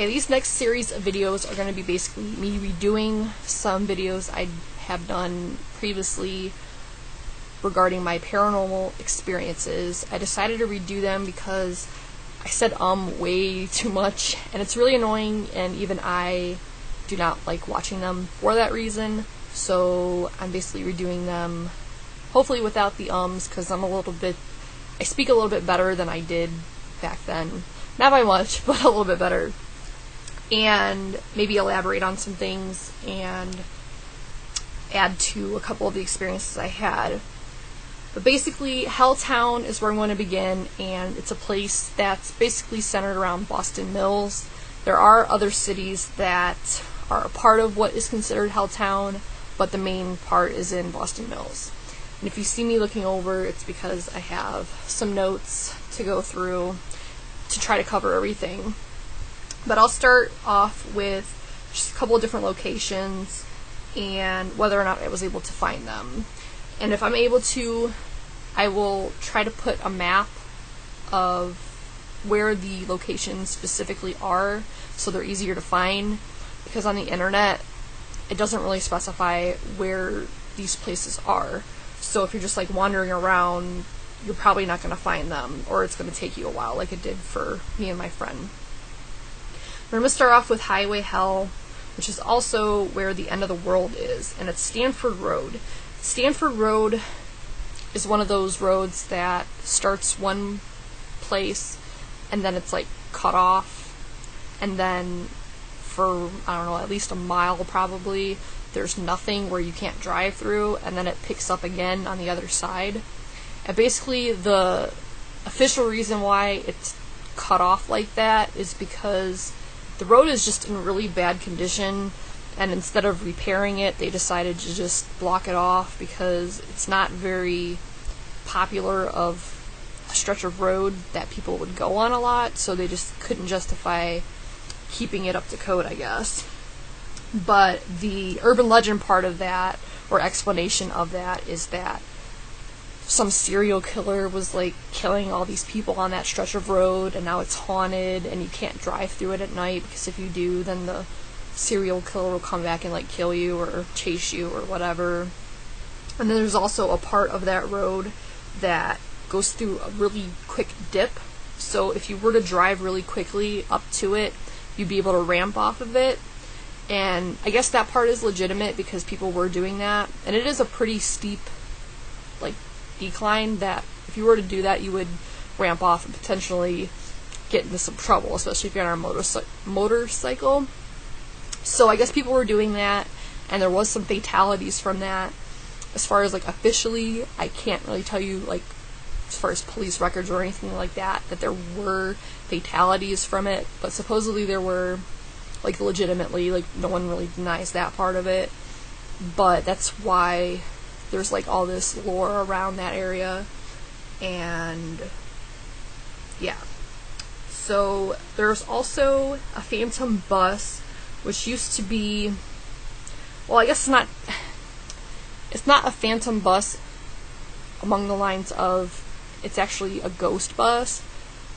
Okay, these next series of videos are going to be basically me redoing some videos I have done previously regarding my paranormal experiences. I decided to redo them because I said way too much, and it's really annoying, and even I do not like watching them for that reason. So I'm basically redoing them, hopefully without the because I speak a little bit better than I did back then. Not by much, but a little bit better. And maybe elaborate on some things and add to a couple of the experiences I had. But basically, Helltown is where I'm going to begin, and it's a place that's basically centered around Boston Mills. There are other cities that are a part of what is considered Helltown, but the main part is in Boston Mills. And if you see me looking over, it's because I have some notes to go through to try to cover everything. But I'll start off with just a couple of different locations and whether or not I was able to find them. And if I'm able to, I will try to put a map of where the locations specifically are so they're easier to find, because on the internet it doesn't really specify where these places are. So if you're just like wandering around, you're probably not going to find them, or it's going to take you a while like it did for me and my friend. We're going to start off with Highway Hell, which is also where the end of the world is, and it's Stanford Road. Stanford Road is one of those roads that starts one place and then it's like cut off, and then for, I don't know, at least a mile probably, there's nothing where you can't drive through, and then it picks up again on the other side. And basically the official reason why it's cut off like that is because the road is just in really bad condition, and instead of repairing it, they decided to just block it off because it's not very popular of a stretch of road that people would go on a lot, so they just couldn't justify keeping it up to code, I guess. But the urban legend part of that, or explanation of that, is that some serial killer was like killing all these people on that stretch of road, and now it's haunted and you can't drive through it at night because if you do, then the serial killer will come back and like kill you or chase you or whatever. And then there's also a part of that road that goes through a really quick dip, so if you were to drive really quickly up to it, you'd be able to ramp off of it. And I guess that part is legitimate because people were doing that, and it is a pretty steep like decline that if you were to do that, you would ramp off and potentially get into some trouble, especially if you're on a motorcycle. So I guess people were doing that, and there was some fatalities from that. As far as like officially, I can't really tell you like as far as police records or anything like that there were fatalities from it, but supposedly there were, like legitimately, like no one really denies that part of it. But that's why there's like all this lore around that area, and yeah. So there's also a phantom bus, which used to be, well, I guess it's not a phantom bus along the lines of it's actually a ghost bus,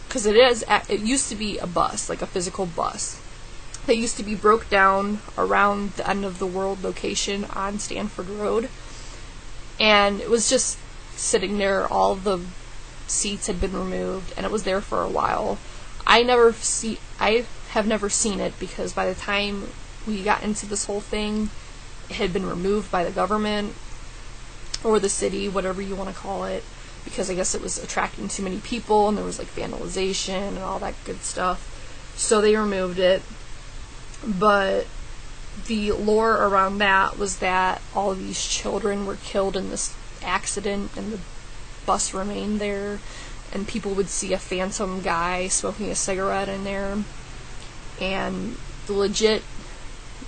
because it used to be a bus, like a physical bus that used to be broke down around the end of the world location on Stanford Road, and it was just sitting there. All the seats had been removed, and it was there for a while. I have never seen it because by the time we got into this whole thing, it had been removed by the government or the city, whatever you want to call it, because I guess it was attracting too many people and there was like vandalization and all that good stuff. So they removed it. But the lore around that was that all of these children were killed in this accident and the bus remained there, and people would see a phantom guy smoking a cigarette in there. And the legit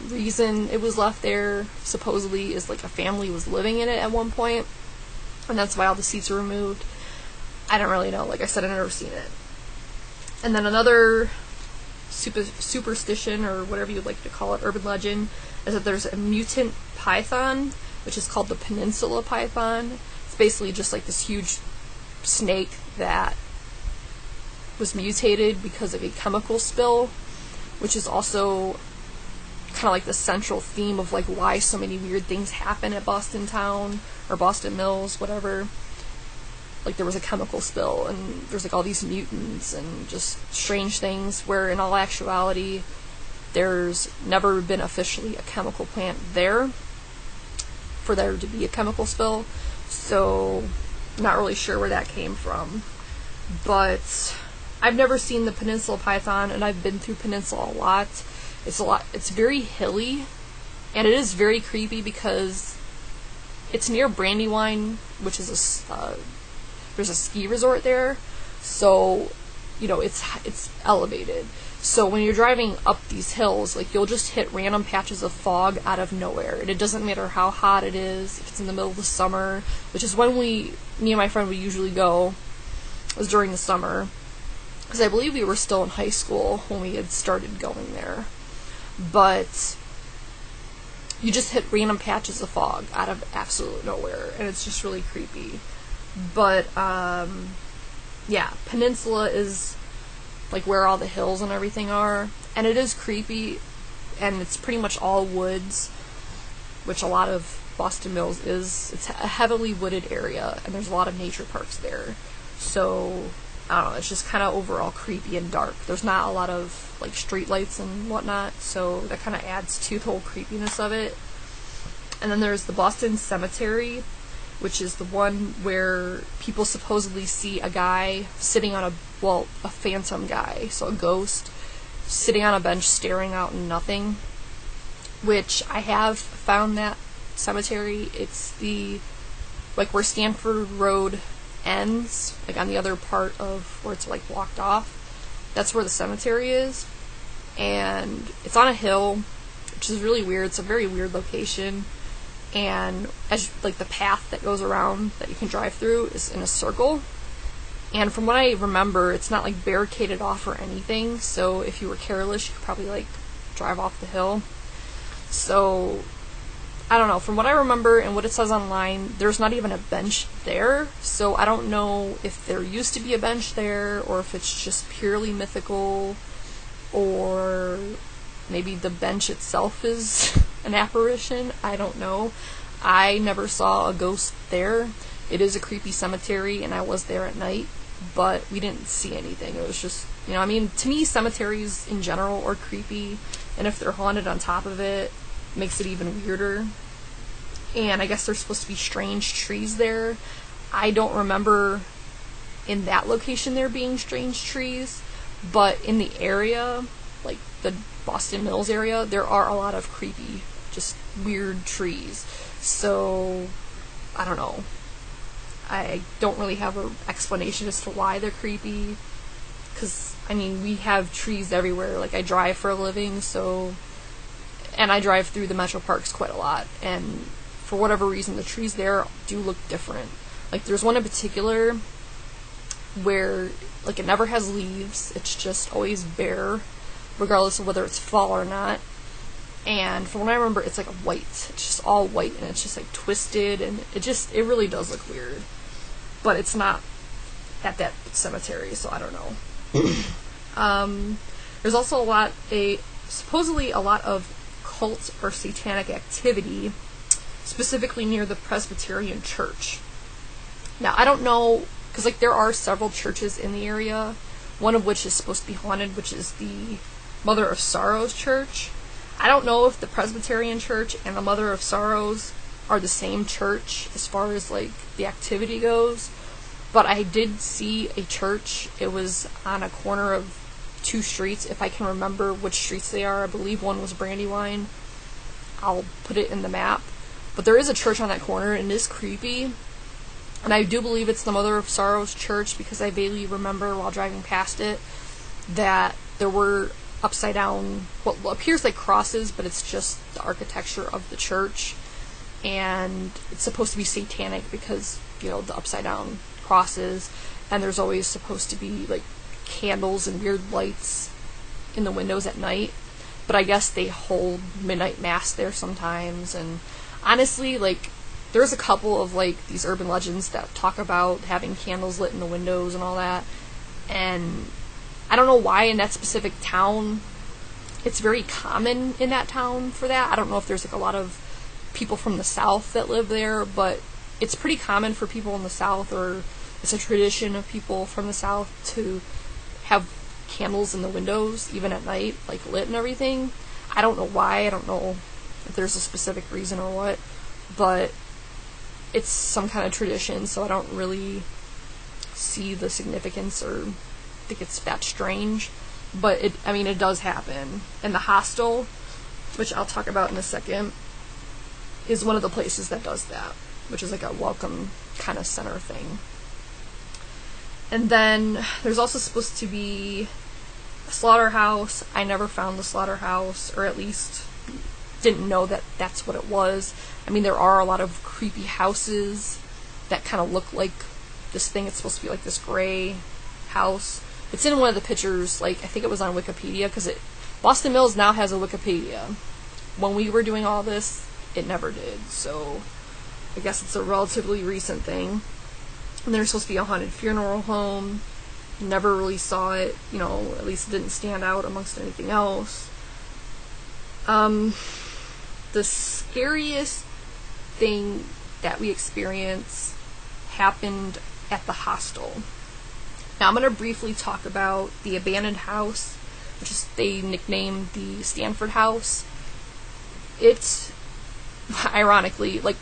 reason it was left there supposedly is like a family was living in it at one point, and that's why all the seats were removed. I don't really know. Like I said, I've never seen it. And then another superstition, or whatever you'd like to call it, urban legend, is that there's a mutant python, which is called the Peninsula Python. It's basically just like this huge snake that was mutated because of a chemical spill which is also kind of like the central theme of like why so many weird things happen at Boston Town or Boston Mills, whatever. Like there was a chemical spill and there's like all these mutants and just strange things, where in all actuality there's never been officially a chemical plant there for there to be a chemical spill, so not really sure where that came from. But I've never seen the Peninsula Python, and I've been through Peninsula a lot. It's very hilly, and it is very creepy because it's near Brandywine, which is there's a ski resort there, so it's elevated. So when you're driving up these hills, like you'll just hit random patches of fog out of nowhere, and it doesn't matter how hot it is. If it's in the middle of the summer, which is when me and my friend would usually go, was during the summer, because I believe we were still in high school when we had started going there. But you just hit random patches of fog out of absolute nowhere, and it's just really creepy. But yeah, Peninsula is like where all the hills and everything are, and it is creepy, and it's pretty much all woods, which a lot of Boston Mills is. It's a heavily wooded area, and there's a lot of nature parks there, so I don't know, it's just kind of overall creepy and dark. There's not a lot of like street lights and whatnot, so that kind of adds to the whole creepiness of it. And then there's the Boston Cemetery, which is the one where people supposedly see a guy sitting on a phantom guy, so a ghost, sitting on a bench staring out in nothing, which I have found that cemetery. It's like where Stanford Road ends, like on the other part of where it's like blocked off. That's where the cemetery is, and it's on a hill, which is really weird. It's a very weird location. And as like the path that goes around that you can drive through is in a circle, and from what I remember, it's not like barricaded off or anything, so if you were careless, you could probably like drive off the hill. So I don't know, from what I remember and what it says online, there's not even a bench there, so I don't know if there used to be a bench there, or if it's just purely mythical, or maybe the bench itself is an apparition. I don't know. I never saw a ghost there. It is a creepy cemetery, and I was there at night, but we didn't see anything. It was just, I mean, to me, cemeteries in general are creepy, and if they're haunted on top of it, makes it even weirder. And I guess there's supposed to be strange trees there. I don't remember in that location there being strange trees, but in the area, like the Boston Mills area, there are a lot of creepy, just weird trees. So I don't know. I don't really have an explanation as to why they're creepy, because I mean, we have trees everywhere. Like, I drive for a living, and I drive through the metro parks quite a lot, and for whatever reason the trees there do look different. Like, there's one in particular where like it never has leaves, it's just always bare regardless of whether it's fall or not. And from what I remember, it's like a white. It's just all white, and it's just like twisted, and it really does look weird. But it's not at that cemetery, so I don't know. There's also supposedly a lot of cult or satanic activity, specifically near the Presbyterian Church. Now, I don't know, because like there are several churches in the area, one of which is supposed to be haunted, which is the Mother of Sorrows Church. I don't know if the Presbyterian Church and the Mother of Sorrows are the same church as far as like the activity goes, but I did see a church. It was on a corner of two streets, if I can remember which streets they are. I believe one was Brandywine. I'll put it in the map. But there is a church on that corner, and it is creepy. And I do believe it's the Mother of Sorrows Church, because I vaguely remember while driving past it that there were upside down, what appears like crosses, but it's just the architecture of the church, and it's supposed to be satanic because, the upside down crosses, and there's always supposed to be like candles and weird lights in the windows at night, but I guess they hold midnight mass there sometimes. And honestly, like, there's a couple of like these urban legends that talk about having candles lit in the windows and all that, and I don't know why in that specific town it's very common in that town for that. I don't know if there's like a lot of people from the South that live there, but it's pretty common for people in the South, or it's a tradition of people from the South to have candles in the windows, even at night, like lit and everything. I don't know why. I don't know if there's a specific reason or what, but it's some kind of tradition, so I don't really see the significance or think it's that strange. But it does happen. And the hostel, which I'll talk about in a second, is one of the places that does that, which is like a welcome kind of center thing. And then there's also supposed to be a slaughterhouse. I never found the slaughterhouse, or at least didn't know that that's what it was. I mean, there are a lot of creepy houses that kind of look like this thing. It's supposed to be like this gray house. It's in one of the pictures, like, I think it was on Wikipedia, because Boston Mills now has a Wikipedia. When we were doing all this, it never did, so I guess it's a relatively recent thing. And there's supposed to be a haunted funeral home. Never really saw it, at least it didn't stand out amongst anything else. The scariest thing that we experienced happened at the hostel. Now I'm going to briefly talk about the abandoned house, which is they nicknamed the Stanford House. It's, ironically, like,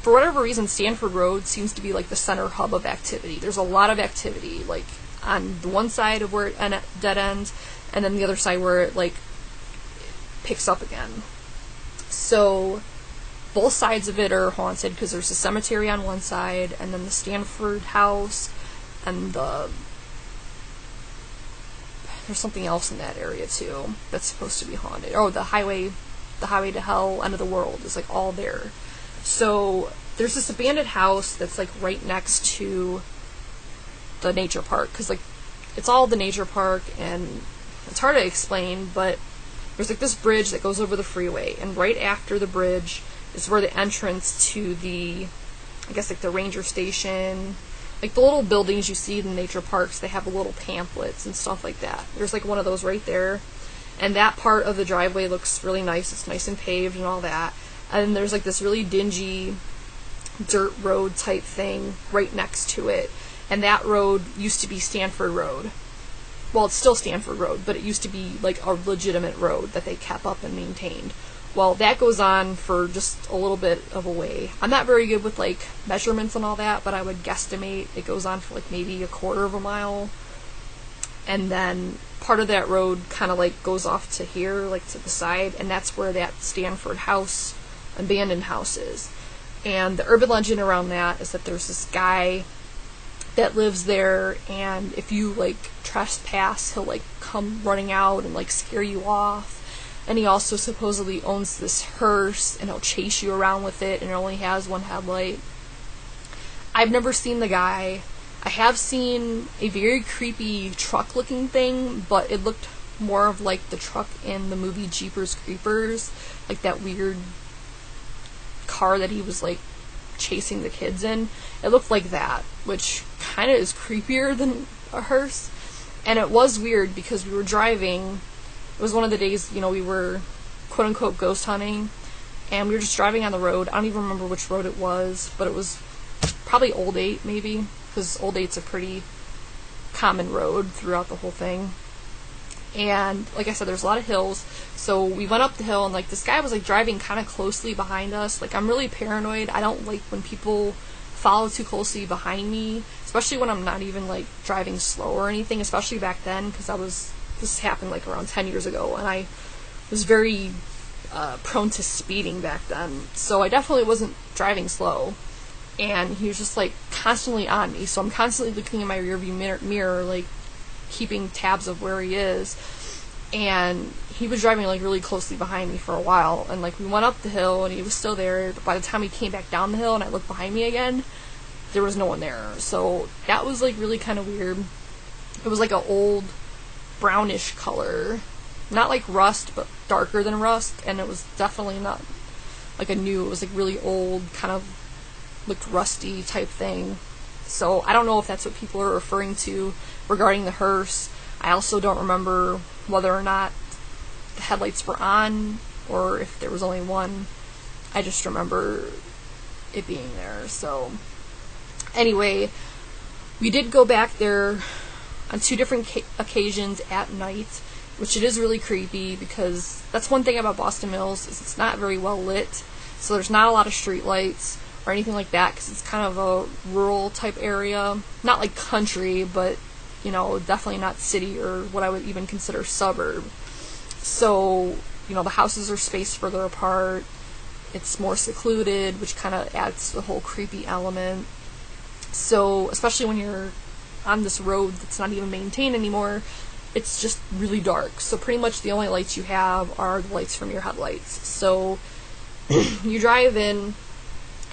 for whatever reason, Stanford Road seems to be like the center hub of activity. There's a lot of activity, like on the one side of where it dead ends, and then the other side where it like picks up again. So both sides of it are haunted because there's a cemetery on one side, and then the Stanford House, and there's something else in that area too that's supposed to be haunted. Oh, the highway to hell, end of the world is like all there. So there's this abandoned house that's like right next to the nature park, because like it's all the nature park, and it's hard to explain, but there's like this bridge that goes over the freeway, and right after the bridge is where the entrance to the, I guess like the ranger station, like the little buildings you see in nature parks, they have little pamphlets and stuff like that. There's like one of those right there, and that part of the driveway looks really nice. It's nice and paved and all that. And there's like this really dingy dirt road type thing right next to it. And that road used to be Stanford Road. Well, it's still Stanford Road, but it used to be like a legitimate road that they kept up and maintained. Well, that goes on for just a little bit of a way. I'm not very good with like measurements and all that, but I would guesstimate it goes on for like maybe a quarter of a mile. And then part of that road kind of like goes off to here, like to the side, and that's where that Stanford House, abandoned house is. And the urban legend around that is that there's this guy that lives there, and if you like trespass, he'll like come running out and like scare you off. And he also supposedly owns this hearse, and he'll chase you around with it, and it only has one headlight. I've never seen the guy. I have seen a very creepy truck looking thing, but it looked more of like the truck in the movie Jeepers Creepers, like that weird car that he was like chasing the kids in. It looked like that, which kind of is creepier than a hearse. And it was weird because we were driving. It was one of the days, we were quote unquote ghost hunting, and we were just driving on the road. I don't even remember which road it was, but it was probably Old 8 maybe, because Old 8's a pretty common road throughout the whole thing. And like I said, there's a lot of hills, so we went up the hill, and like this guy was like driving kind of closely behind us. Like, I'm really paranoid. I don't like when people follow too closely behind me, especially when I'm not even like driving slow or anything, especially back then, because this happened like around 10 years ago, and I was very prone to speeding back then, so I definitely wasn't driving slow. And he was just like constantly on me, so I'm constantly looking in my rearview mirror, like keeping tabs of where he is. And he was driving like really closely behind me for a while, and like we went up the hill and he was still there, but by the time he came back down the hill and I looked behind me again, there was no one there. So that was like really kind of weird. It was like an old brownish color, not like rust, but darker than rust, and it was definitely not like a new, it was like really old, kind of looked rusty type thing. So I don't know if that's what people are referring to regarding the hearse. I also don't remember whether or not the headlights were on or if there was only one. I just remember it being there. So anyway, we did go back there on 2 different occasions at night, which it is really creepy because that's one thing about Boston Mills is it's not very well lit. So there's not a lot of street lights or anything like that because it's kind of a rural type area. Not like country, but, you know, definitely not city or what I would even consider suburb. So, you know, the houses are spaced further apart. It's more secluded, which kind of adds to the whole creepy element. So, especially when you're on this road that's not even maintained anymore, it's just really dark. So pretty much the only lights you have are the lights from your headlights. So you drive in,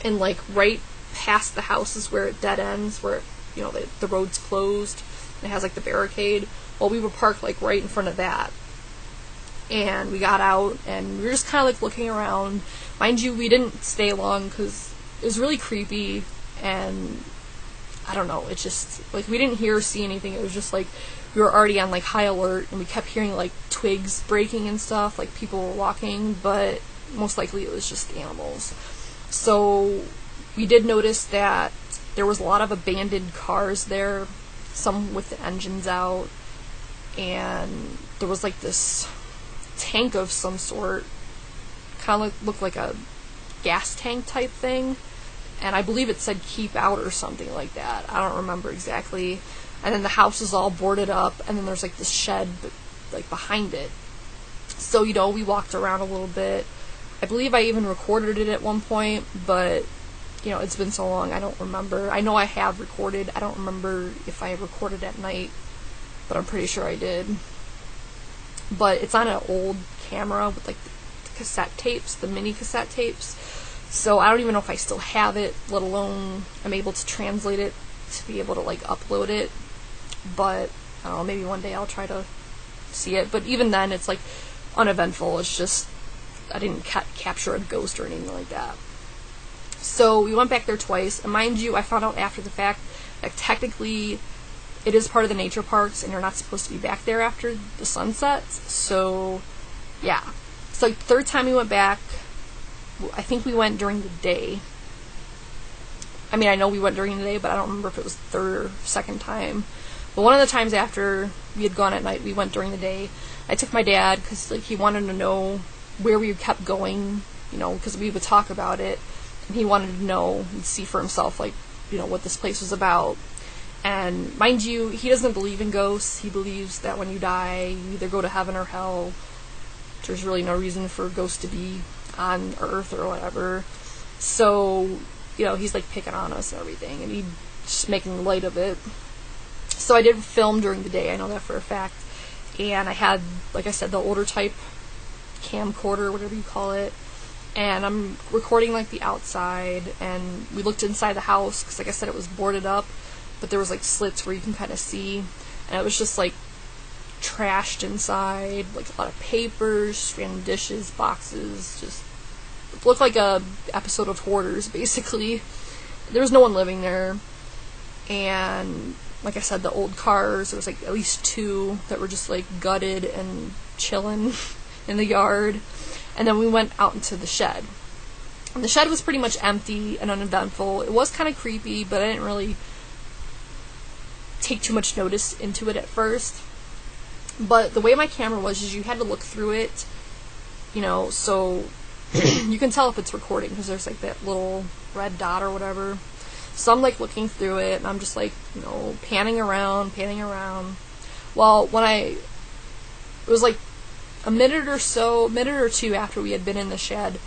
and like right past the house is where it dead ends, where, you know, the road's closed and it has like the barricade. Well, we were parked like right in front of that, and we got out and we were just kind of like looking around. Mind you, we didn't stay long because it was really creepy, and I don't know, it just, like, we didn't hear or see anything. It was just like we were already on like high alert, and we kept hearing like twigs breaking and stuff, like people were walking, but most likely it was just animals. So we did notice that there was a lot of abandoned cars there, some with the engines out, and there was like this tank of some sort, kind of looked like a gas tank type thing, and I believe it said keep out or something like that. I don't remember exactly. And then the house is all boarded up, and then there's like this shed like behind it. So, you know, we walked around a little bit. I believe I even recorded it at one point, but, you know, it's been so long, I don't remember. I know I have recorded. I don't remember if I recorded at night, but I'm pretty sure I did. But it's on an old camera with like the cassette tapes, the mini cassette tapes. So I don't even know if I still have it, let alone I'm able to translate it to be able to like upload it. But I don't know, maybe one day I'll try to see it. But even then, it's like uneventful. It's just I didn't capture a ghost or anything like that. So we went back there twice, and mind you, I found out after the fact that technically it is part of the nature parks, and you're not supposed to be back there after the sun sets. So yeah, so like, third time we went back, I think we went during the day. I mean, I know we went during the day, but I don't remember if it was third or second time. But one of the times after we had gone at night, we went during the day. I took my dad because like he wanted to know where we kept going, you know, because we would talk about it, and he wanted to know and see for himself, like, you know, what this place was about. And mind you, he doesn't believe in ghosts. He believes that when you die, you either go to heaven or hell. There's really no reason for ghosts to be on Earth or whatever. So, you know, he's like picking on us and everything, and he's just making light of it. So I did film during the day, I know that for a fact. And I had, like I said, the older type camcorder, whatever you call it. And I'm recording like the outside, and we looked inside the house, because like I said, it was boarded up, but there was like slits where you can kind of see, and it was just like trashed inside, like a lot of papers, random dishes, boxes, just it looked like a episode of Hoarders, basically. There was no one living there, and like I said, the old cars, there was like at least 2 that were just like gutted and chilling in the yard. And then we went out into the shed. And the shed was pretty much empty and uneventful. It was kind of creepy, but I didn't really take too much notice into it at first. But the way my camera was is you had to look through it, you know, so you can tell if it's recording because there's like that little red dot or whatever. So I'm like looking through it, and I'm just like, you know, panning around. Well, it was like a minute or 2 after we had been in the shed,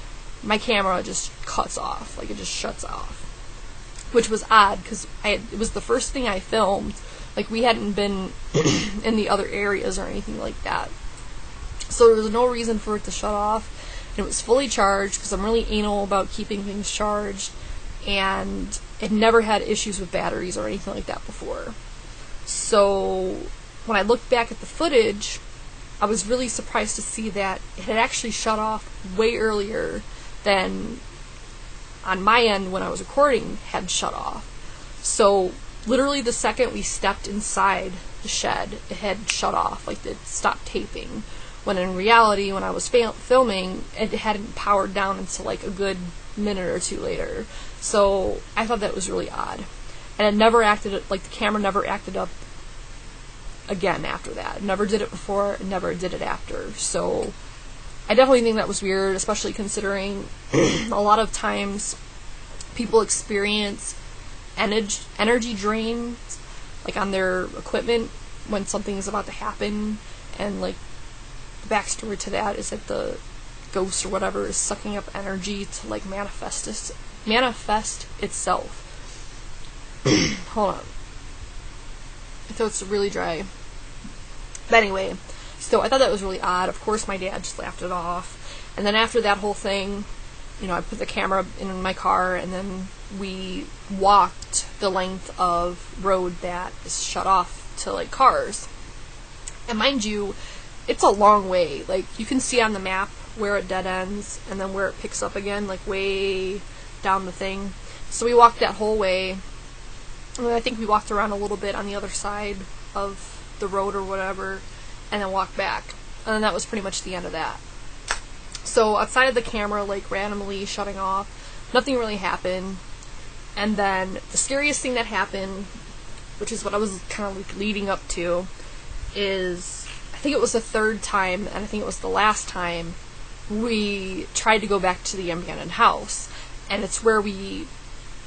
my camera just cuts off, like it just shuts off, which was odd because it was the first thing I filmed. Like we hadn't been in the other areas or anything like that, so there was no reason for it to shut off. And it was fully charged because I'm really anal about keeping things charged, and it never had issues with batteries or anything like that before. So when I looked back at the footage, I was really surprised to see that it had actually shut off way earlier than on my end when I was recording had shut off. So literally the second we stepped inside the shed, it had shut off, like it stopped taping. when in reality, when I was filming, it hadn't powered down until like a good minute or two later. So I thought that was really odd. And it never acted, like the camera never acted up again after that. It never did it before, it never did it after. So I definitely think that was weird, especially considering a lot of times people experience energy drains, like on their equipment when something is about to happen, and like the backstory to that is that the ghost or whatever is sucking up energy to like manifest itself. Hold on. My throat's really dry. But anyway, so I thought that was really odd. Of course, my dad just laughed it off. And then after that whole thing, I put the camera in my car, and then we walked the length of road that is shut off to like cars. And mind you, it's a long way. Like, you can see on the map where it dead ends and then where it picks up again, like way down the thing. So we walked that whole way. And then I think we walked around a little bit on the other side of the road or whatever, and then walked back. And then that was pretty much the end of that. So outside of the camera, like, randomly shutting off, nothing really happened. And then the scariest thing that happened, which is what I was kind of like leading up to, is I think it was the third time, and I think it was the last time, we tried to go back to the abandoned house. And it's where we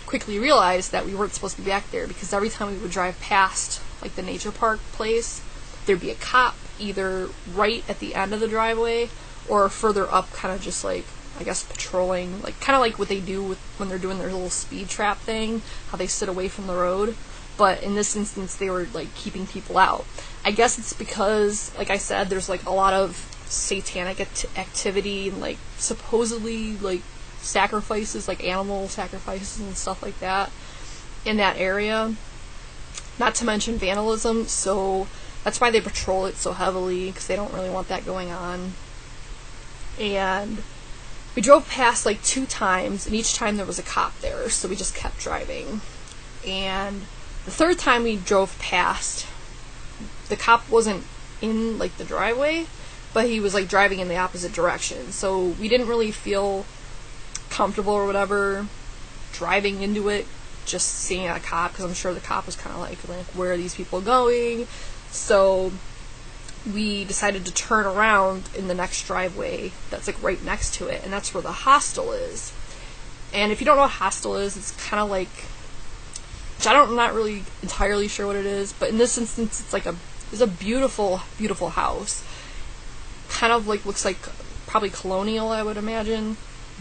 quickly realized that we weren't supposed to be back there, because every time we would drive past like the nature park place, there'd be a cop either right at the end of the driveway or further up, kind of just like, I guess, patrolling, like kind of like what they do with when they're doing their little speed trap thing, how they sit away from the road. But in this instance, they were like keeping people out. I guess it's because, like I said, there's like a lot of satanic activity and like supposedly like sacrifices, like animal sacrifices and stuff like that in that area. Not to mention vandalism, so that's why they patrol it so heavily, because they don't really want that going on. And we drove past like 2 times, and each time there was a cop there, so we just kept driving. And the third time we drove past, the cop wasn't in like the driveway, but he was like driving in the opposite direction, so we didn't really feel comfortable or whatever driving into it, just seeing a cop, because I'm sure the cop was kind of like, where are these people going? So we decided to turn around in the next driveway that's like right next to it, and that's where the hostel is. And if you don't know what hostel is, it's kind of like, which I'm not really entirely sure what it is, but in this instance it's a beautiful, beautiful house. Kind of like looks like probably colonial, I would imagine,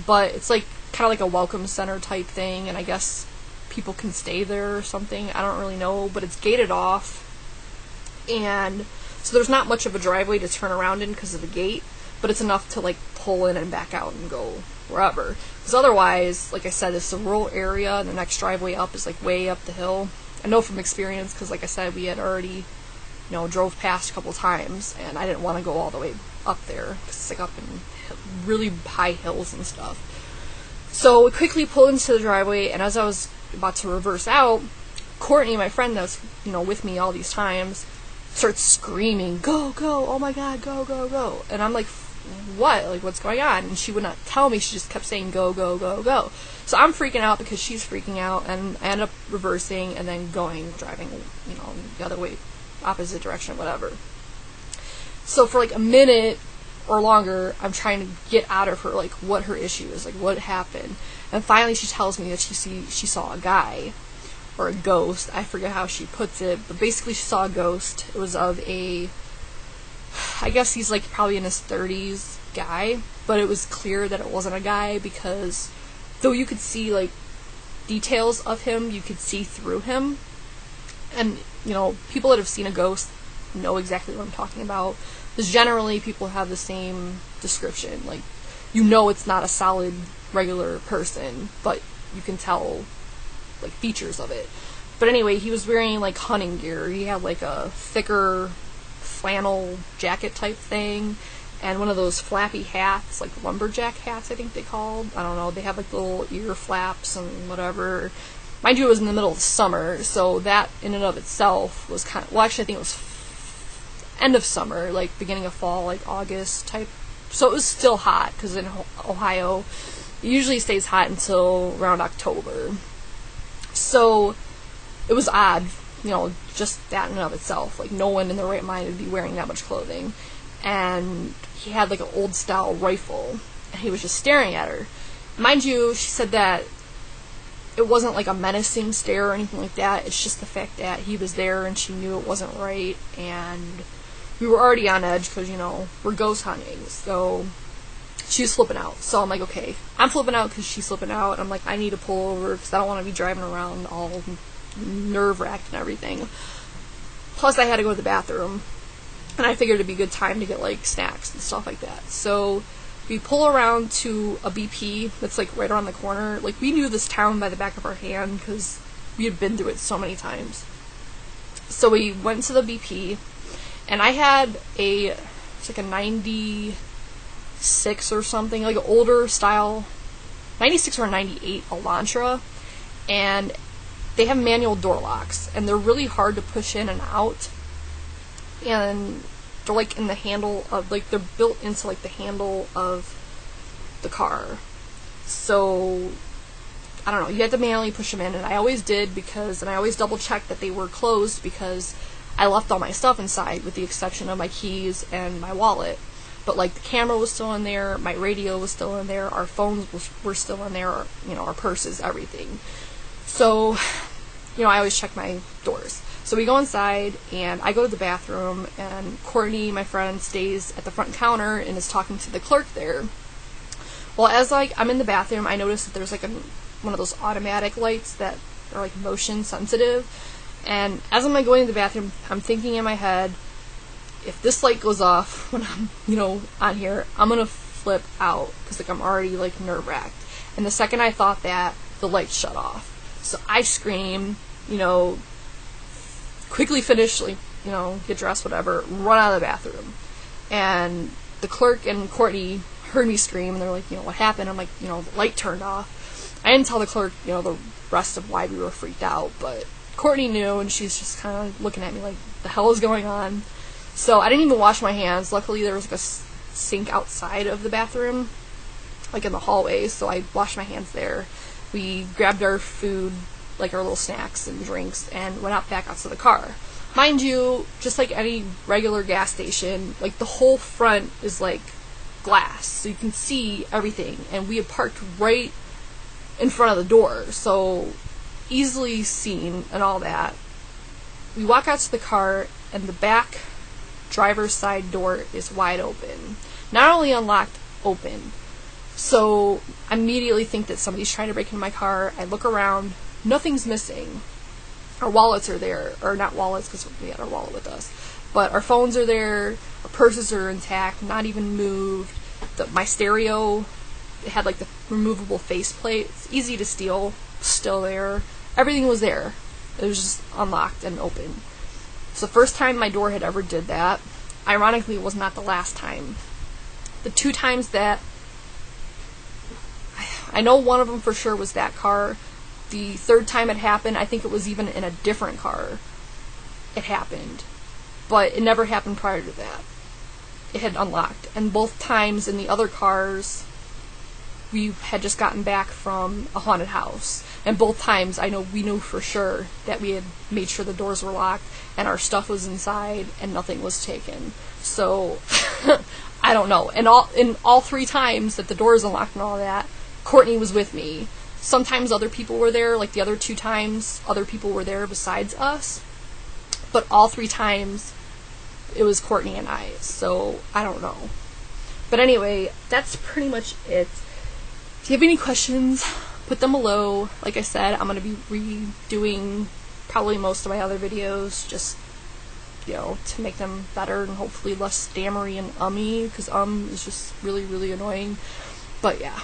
but it's like kind of like a welcome center type thing, and I guess people can stay there or something. I don't really know, but it's gated off, and so there's not much of a driveway to turn around in because of the gate, but it's enough to like pull in and back out and go wherever. Because otherwise, like I said, it's a rural area, and the next driveway up is like way up the hill. I know from experience, because like I said, we had already, drove past a couple times, and I didn't want to go all the way up there, because it's like up in really high hills and stuff. So we quickly pulled into the driveway, and as I was about to reverse out, Courtney, my friend that's, with me all these times, starts screaming, "Go, go, oh my god, go, go, go." And I'm like, what? Like, what's going on? And she would not tell me, she just kept saying, "Go, go, go, go." So I'm freaking out because she's freaking out, and I end up reversing and then driving, the other way, opposite direction, whatever. So for like a minute or longer, I'm trying to get out of her, like, what her issue is, like, what happened. And finally she tells me that she saw a guy, or a ghost, I forget how she puts it, but basically she saw a ghost. It was of I guess he's like probably in his 30s guy, but it was clear that it wasn't a guy, because though you could see like details of him, you could see through him. And people that have seen a ghost know exactly what I'm talking about, because generally people have the same description, like, it's not a solid regular person, but you can tell like features of it. But anyway, he was wearing like hunting gear. He had like a thicker flannel jacket type thing, and one of those flappy hats, like lumberjack hats I think they called. I don't know, they have like little ear flaps and whatever. Mind you, it was in the middle of the summer, so that in and of itself was kind of, well, actually I think it was end of summer, like beginning of fall, like August type. So it was still hot, because in Ohio it usually stays hot until around October. So it was odd, you know, just that in and of itself. Like, no one in their right mind would be wearing that much clothing. And he had like an old style rifle, and he was just staring at her. Mind you, she said that it wasn't like a menacing stare or anything like that. It's just the fact that he was there and she knew it wasn't right, and we were already on edge because, you know, we're ghost hunting. So she was flipping out. So I'm like, okay, I'm flipping out because she's flipping out. I'm like, I need to pull over because I don't want to be driving around all nerve-wracked and everything. Plus, I had to go to the bathroom, and I figured it'd be a good time to get like snacks and stuff like that. So we pull around to a BP that's like right around the corner. Like, we knew this town by the back of our hand because we had been through it so many times. So we went to the BP, and I had it's like a 96 or something, like an older style, 96 or 98 Elantra, and they have manual door locks, and they're really hard to push in and out, and they're like in the handle of, like, they're built into like the handle of the car. So I don't know, you had to manually push them in, and I always did, because, and I always double checked that they were closed, because I left all my stuff inside with the exception of my keys and my wallet. But like, the camera was still in there, my radio was still in there, our phones were still in there, you know, our purses, everything. So, you know, I always check my doors. So we go inside, and I go to the bathroom, and Courtney, my friend, stays at the front counter and is talking to the clerk there. Well, as like I'm in the bathroom, I notice that there's like one of those automatic lights that are like motion sensitive. And as I'm like going to the bathroom, I'm thinking in my head, if this light goes off when I'm, you know, on here, I'm gonna flip out, because like I'm already like nerve-wracked. And the second I thought that, the light shut off. So I scream, you know, quickly finish, like, you know, get dressed, whatever, run out of the bathroom. And the clerk and Courtney heard me scream, and they're like, you know, what happened? I'm like, you know, the light turned off. I didn't tell the clerk, you know, the rest of why we were freaked out, but Courtney knew, and she's just kind of looking at me like, the hell is going on? So I didn't even wash my hands. Luckily, there was like a sink outside of the bathroom, like in the hallway, so I washed my hands there. We grabbed our food, like our little snacks and drinks, and went out back out to the car. Mind you, just like any regular gas station, like the whole front is like glass, so you can see everything, and we had parked right in front of the door, so easily seen and all that. We walk out to the car, and the back driver's side door is wide open. Not only unlocked, open. So I immediately think that somebody's trying to break into my car. I look around, nothing's missing. Our wallets are there, or not wallets because we had our wallet with us, but our phones are there, our purses are intact, not even moved. My stereo, it had like the removable faceplate. It's easy to steal, still there. Everything was there. It was just unlocked and open. It's the first time my door had ever did that. Ironically, it was not the last time. The two times that, I know one of them for sure was that car. The third time it happened, I think it was even in a different car. It happened. But it never happened prior to that. It had unlocked. And both times in the other cars, we had just gotten back from a haunted house. And both times, I know we knew for sure that we had made sure the doors were locked and our stuff was inside and nothing was taken. So, I don't know. And in all three times that the doors unlocked and all that, Courtney was with me. Sometimes other people were there, like the other two times, other people were there besides us. But all three times, it was Courtney and I. So, I don't know. But anyway, that's pretty much it. If you have any questions, put them below. Like I said, I'm going to be redoing probably most of my other videos, just, you know, to make them better and hopefully less stammery and ummy, because is just really, really annoying. But yeah.